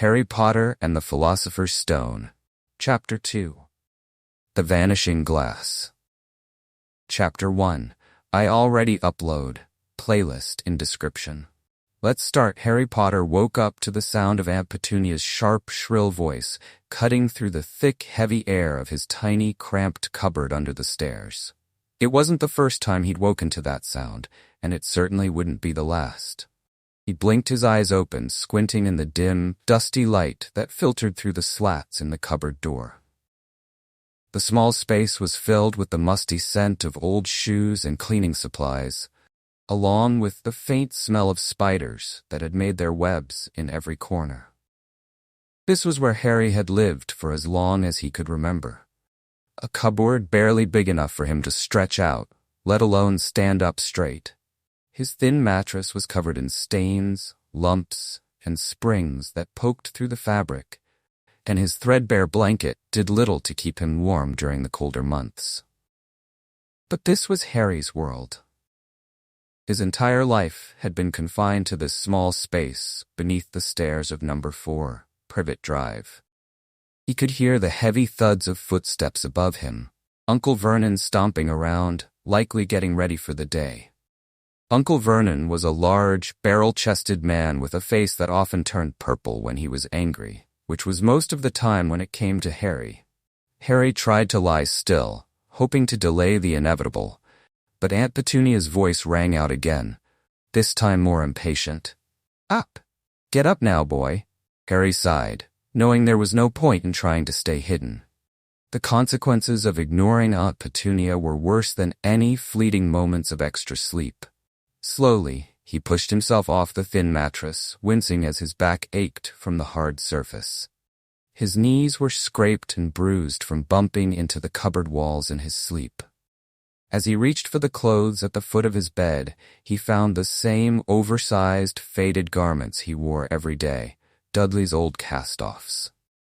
Harry Potter and the Philosopher's Stone. Chapter 2. The Vanishing Glass. Chapter 1. I already upload. Playlist in description. Let's start. Harry Potter woke up to the sound of Aunt Petunia's sharp, shrill voice cutting through the thick, heavy air of his tiny, cramped cupboard under the stairs. It wasn't the first time he'd woken to that sound, and it certainly wouldn't be the last. He blinked his eyes open, squinting in the dim, dusty light that filtered through the slats in the cupboard door. The small space was filled with the musty scent of old shoes and cleaning supplies, along with the faint smell of spiders that had made their webs in every corner. This was where Harry had lived for as long as he could remember. A cupboard barely big enough for him to stretch out, let alone stand up straight. His thin mattress was covered in stains, lumps, and springs that poked through the fabric, and his threadbare blanket did little to keep him warm during the colder months. But this was Harry's world. His entire life had been confined to this small space beneath the stairs of number 4, Privet Drive. He could hear the heavy thuds of footsteps above him, Uncle Vernon stomping around, likely getting ready for the day. Uncle Vernon was a large, barrel-chested man with a face that often turned purple when he was angry, which was most of the time when it came to Harry. Harry tried to lie still, hoping to delay the inevitable, but Aunt Petunia's voice rang out again, this time more impatient. "Up! Get up now, boy." Harry sighed, knowing there was no point in trying to stay hidden. The consequences of ignoring Aunt Petunia were worse than any fleeting moments of extra sleep. Slowly, he pushed himself off the thin mattress, wincing as his back ached from the hard surface. His knees were scraped and bruised from bumping into the cupboard walls in his sleep. As he reached for the clothes at the foot of his bed, he found the same oversized, faded garments he wore every day, Dudley's old cast-offs.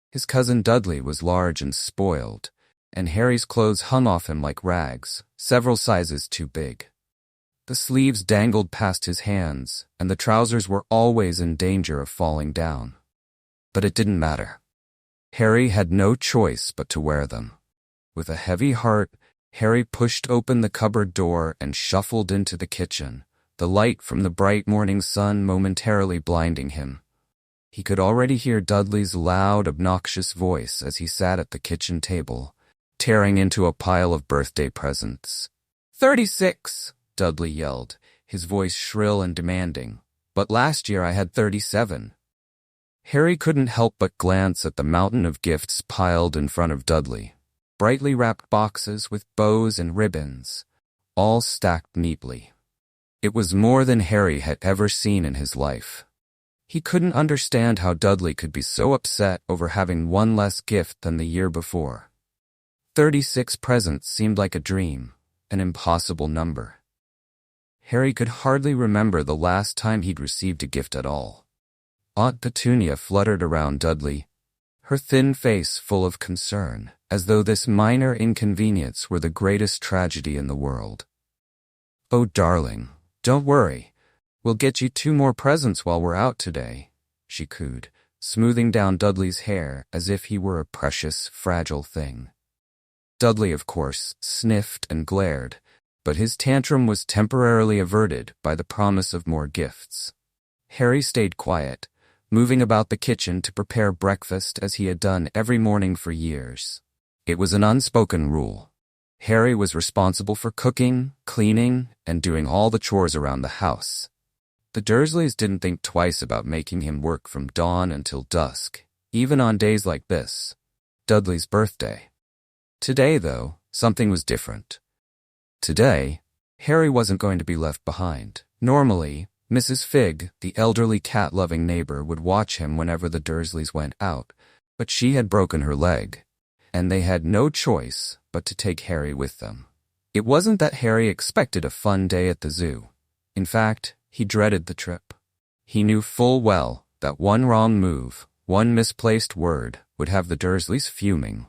His cousin Dudley was large and spoiled, and Harry's clothes hung off him like rags, several sizes too big. The sleeves dangled past his hands, and the trousers were always in danger of falling down. But it didn't matter. Harry had no choice but to wear them. With a heavy heart, Harry pushed open the cupboard door and shuffled into the kitchen, the light from the bright morning sun momentarily blinding him. He could already hear Dudley's loud, obnoxious voice as he sat at the kitchen table, tearing into a pile of birthday presents. 36, Dudley yelled, his voice shrill and demanding. "But last year I had 37. Harry couldn't help but glance at the mountain of gifts piled in front of Dudley. Brightly wrapped boxes with bows and ribbons, all stacked neatly. It was more than Harry had ever seen in his life. He couldn't understand how Dudley could be so upset over having one less gift than the year before. 36 presents seemed like a dream, an impossible number. Harry could hardly remember the last time he'd received a gift at all. Aunt Petunia fluttered around Dudley, her thin face full of concern, as though this minor inconvenience were the greatest tragedy in the world. "Oh, darling, don't worry. We'll get you 2 more presents while we're out today," she cooed, smoothing down Dudley's hair as if he were a precious, fragile thing. Dudley, of course, sniffed and glared, but his tantrum was temporarily averted by the promise of more gifts. Harry stayed quiet, moving about the kitchen to prepare breakfast as he had done every morning for years. It was an unspoken rule. Harry was responsible for cooking, cleaning, and doing all the chores around the house. The Dursleys didn't think twice about making him work from dawn until dusk, even on days like this, Dudley's birthday. Today, though, something was different. Today, Harry wasn't going to be left behind. Normally, Mrs. Figg, the elderly cat-loving neighbor, would watch him whenever the Dursleys went out, but she had broken her leg, and they had no choice but to take Harry with them. It wasn't that Harry expected a fun day at the zoo. In fact, he dreaded the trip. He knew full well that one wrong move, one misplaced word, would have the Dursleys fuming.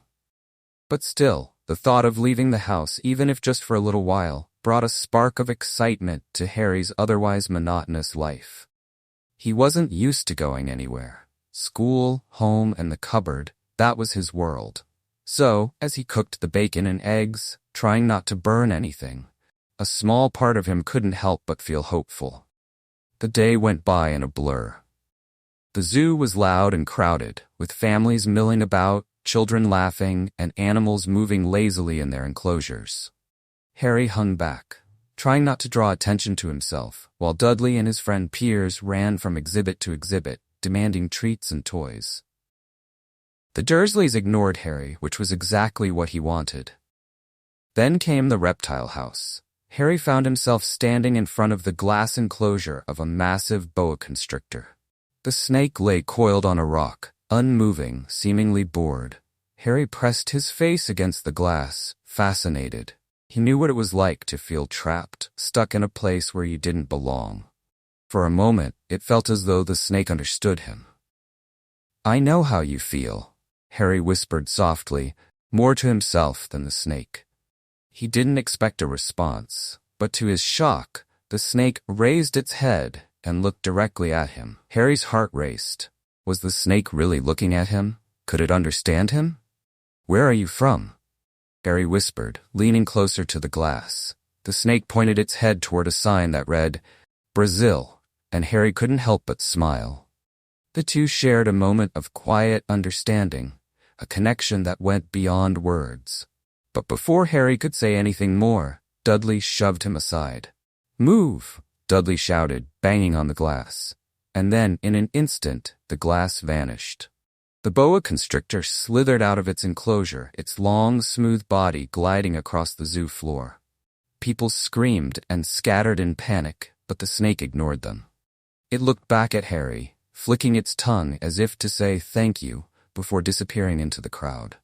But still, the thought of leaving the house, even if just for a little while, brought a spark of excitement to Harry's otherwise monotonous life. He wasn't used to going anywhere, School, home, and the cupboard, that was his world. So, as he cooked the bacon and eggs, trying not to burn anything, a small part of him couldn't help but feel hopeful. The day went by in a blur. The zoo was loud and crowded, with families milling about, children laughing, and animals moving lazily in their enclosures. Harry hung back, trying not to draw attention to himself, while Dudley and his friend Piers ran from exhibit to exhibit, demanding treats and toys. The Dursleys ignored Harry, which was exactly what he wanted. Then came the reptile house. Harry found himself standing in front of the glass enclosure of a massive boa constrictor. The snake lay coiled on a rock, unmoving, seemingly bored. Harry pressed his face against the glass, fascinated. He knew what it was like to feel trapped, stuck in a place where you didn't belong. For a moment, it felt as though the snake understood him. "I know how you feel," Harry whispered softly, more to himself than the snake. He didn't expect a response, but to his shock, the snake raised its head and looked directly at him. Harry's heart raced. Was the snake really looking at him? Could it understand him? "Where are you from?" Harry whispered, leaning closer to the glass. The snake pointed its head toward a sign that read, "Brazil," and Harry couldn't help but smile. The two shared a moment of quiet understanding, a connection that went beyond words. But before Harry could say anything more, Dudley shoved him aside. "Move!" Dudley shouted, banging on the glass. And then, in an instant, the glass vanished. The boa constrictor slithered out of its enclosure, its long, smooth body gliding across the zoo floor. People screamed and scattered in panic, but the snake ignored them. It looked back at Harry, flicking its tongue as if to say thank you, before disappearing into the crowd.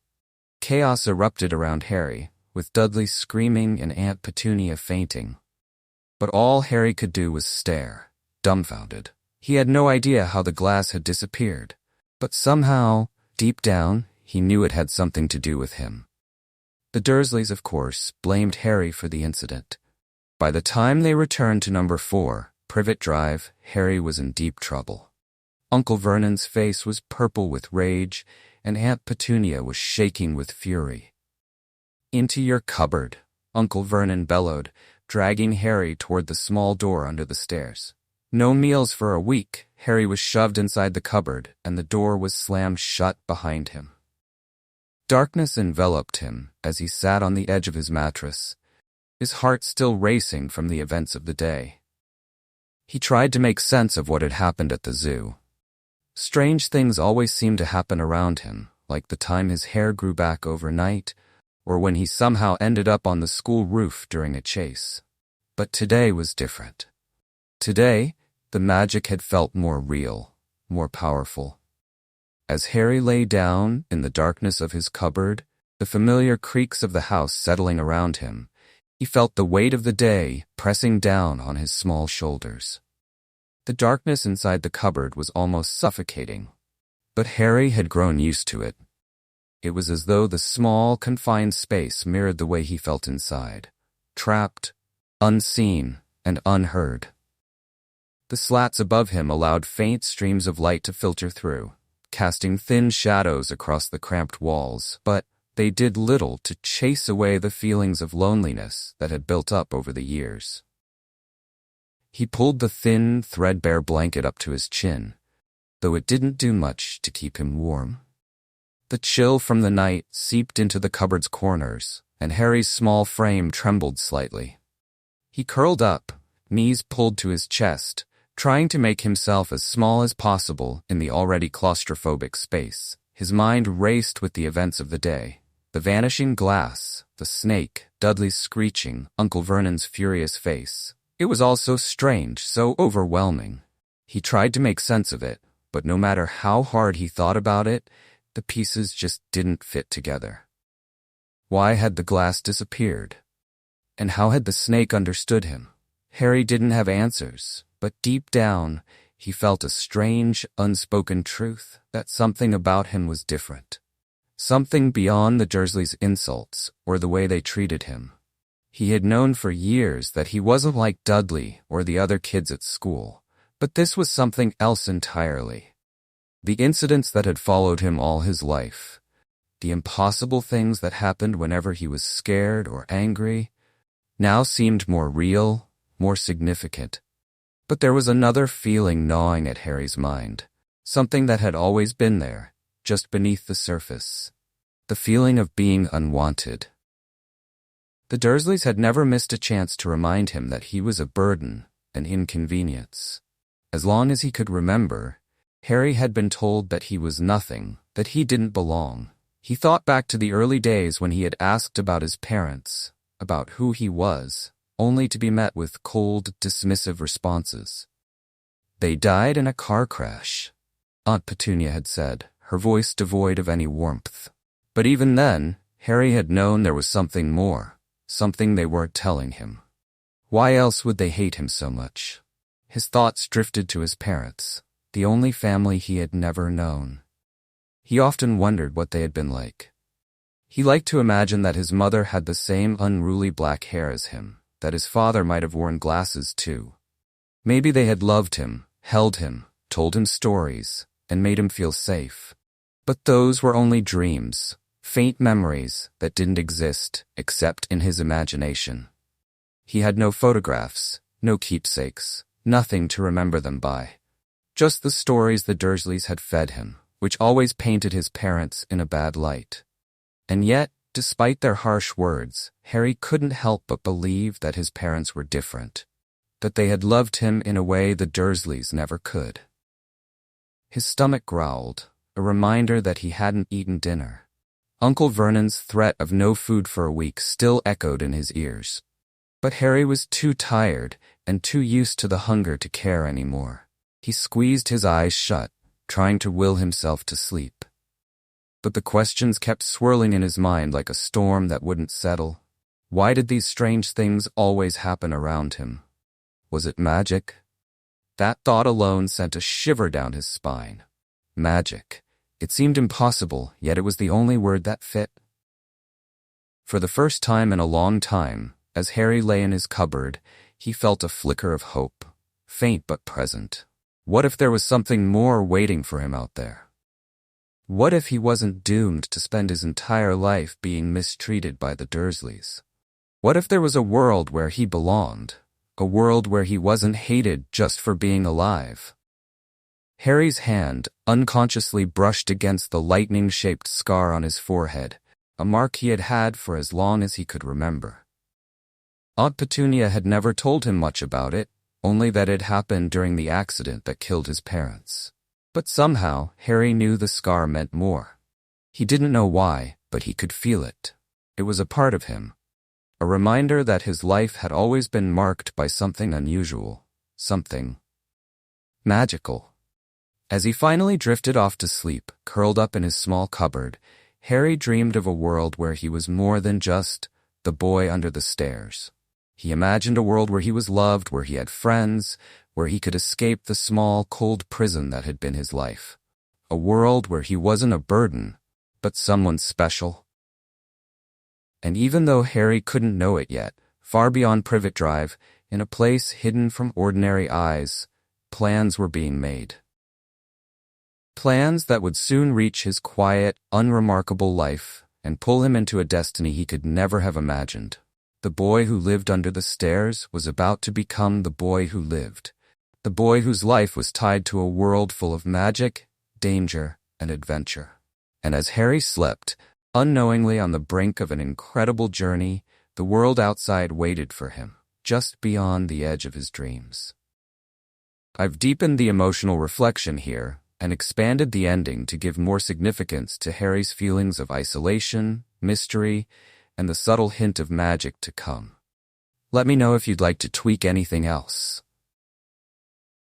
Chaos erupted around Harry, with Dudley screaming and Aunt Petunia fainting. But all Harry could do was stare, dumbfounded. He had no idea how the glass had disappeared, but somehow, deep down, he knew it had something to do with him. The Dursleys, of course, blamed Harry for the incident. By the time they returned to number 4, Privet Drive, Harry was in deep trouble. Uncle Vernon's face was purple with rage, and Aunt Petunia was shaking with fury. "Into your cupboard," Uncle Vernon bellowed, dragging Harry toward the small door under the stairs. No meals for a week, Harry was shoved inside the cupboard, and the door was slammed shut behind him. Darkness enveloped him as he sat on the edge of his mattress, his heart still racing from the events of the day. He tried to make sense of what had happened at the zoo. Strange things always seemed to happen around him, like the time his hair grew back overnight, or when he somehow ended up on the school roof during a chase. But today was different. Today, the magic had felt more real, more powerful. As Harry lay down in the darkness of his cupboard, the familiar creaks of the house settling around him, he felt the weight of the day pressing down on his small shoulders. The darkness inside the cupboard was almost suffocating, but Harry had grown used to it. It was as though the small, confined space mirrored the way he felt inside, trapped, unseen, and unheard. The slats above him allowed faint streams of light to filter through, casting thin shadows across the cramped walls, but they did little to chase away the feelings of loneliness that had built up over the years. He pulled the thin, threadbare blanket up to his chin, though it didn't do much to keep him warm. The chill from the night seeped into the cupboard's corners, and Harry's small frame trembled slightly. He curled up, knees pulled to his chest, trying to make himself as small as possible in the already claustrophobic space. His mind raced with the events of the day. The vanishing glass, the snake, Dudley's screeching, Uncle Vernon's furious face. It was all so strange, so overwhelming. He tried to make sense of it, but no matter how hard he thought about it, the pieces just didn't fit together. Why had the glass disappeared? And how had the snake understood him? Harry didn't have answers, but deep down, he felt a strange, unspoken truth that something about him was different. Something beyond the Dursleys' insults or the way they treated him. He had known for years that he wasn't like Dudley or the other kids at school, but this was something else entirely. The incidents that had followed him all his life, the impossible things that happened whenever he was scared or angry, now seemed more real, more significant. But there was another feeling gnawing at Harry's mind, something that had always been there, just beneath the surface. The feeling of being unwanted. The Dursleys had never missed a chance to remind him that he was a burden, an inconvenience. As long as he could remember, Harry had been told that he was nothing, that he didn't belong. He thought back to the early days when he had asked about his parents, about who he was, only to be met with cold, dismissive responses. "They died in a car crash," Aunt Petunia had said, her voice devoid of any warmth. But even then, Harry had known there was something more, something they weren't telling him. Why else would they hate him so much? His thoughts drifted to his parents, the only family he had never known. He often wondered what they had been like. He liked to imagine that his mother had the same unruly black hair as him, that his father might have worn glasses too. Maybe they had loved him, held him, told him stories, and made him feel safe. But those were only dreams, faint memories that didn't exist except in his imagination. He had no photographs, no keepsakes, nothing to remember them by. Just the stories the Dursleys had fed him, which always painted his parents in a bad light. And yet, despite their harsh words, Harry couldn't help but believe that his parents were different, that they had loved him in a way the Dursleys never could. His stomach growled, a reminder that he hadn't eaten dinner. Uncle Vernon's threat of no food for a week still echoed in his ears. But Harry was too tired and too used to the hunger to care anymore. He squeezed his eyes shut, trying to will himself to sleep. But the questions kept swirling in his mind like a storm that wouldn't settle. Why did these strange things always happen around him? Was it magic? That thought alone sent a shiver down his spine. Magic. It seemed impossible, yet it was the only word that fit. For the first time in a long time, as Harry lay in his cupboard, he felt a flicker of hope, faint but present. What if there was something more waiting for him out there? What if he wasn't doomed to spend his entire life being mistreated by the Dursleys? What if there was a world where he belonged, a world where he wasn't hated just for being alive? Harry's hand unconsciously brushed against the lightning-shaped scar on his forehead, a mark he had had for as long as he could remember. Aunt Petunia had never told him much about it, only that it happened during the accident that killed his parents. But somehow, Harry knew the scar meant more. He didn't know why, but he could feel it. It was a part of him. A reminder that his life had always been marked by something unusual, something magical. As he finally drifted off to sleep, curled up in his small cupboard, Harry dreamed of a world where he was more than just the boy under the stairs. He imagined a world where he was loved, where he had friends, where he could escape the small, cold prison that had been his life. A world where he wasn't a burden, but someone special. And even though Harry couldn't know it yet, far beyond Privet Drive, in a place hidden from ordinary eyes, plans were being made. Plans that would soon reach his quiet, unremarkable life and pull him into a destiny he could never have imagined. The boy who lived under the stairs was about to become the boy who lived, the boy whose life was tied to a world full of magic, danger, and adventure. And as Harry slept, unknowingly on the brink of an incredible journey, the world outside waited for him, just beyond the edge of his dreams. I've deepened the emotional reflection here and expanded the ending to give more significance to Harry's feelings of isolation, mystery, and the subtle hint of magic to come. Let me know if you'd like to tweak anything else.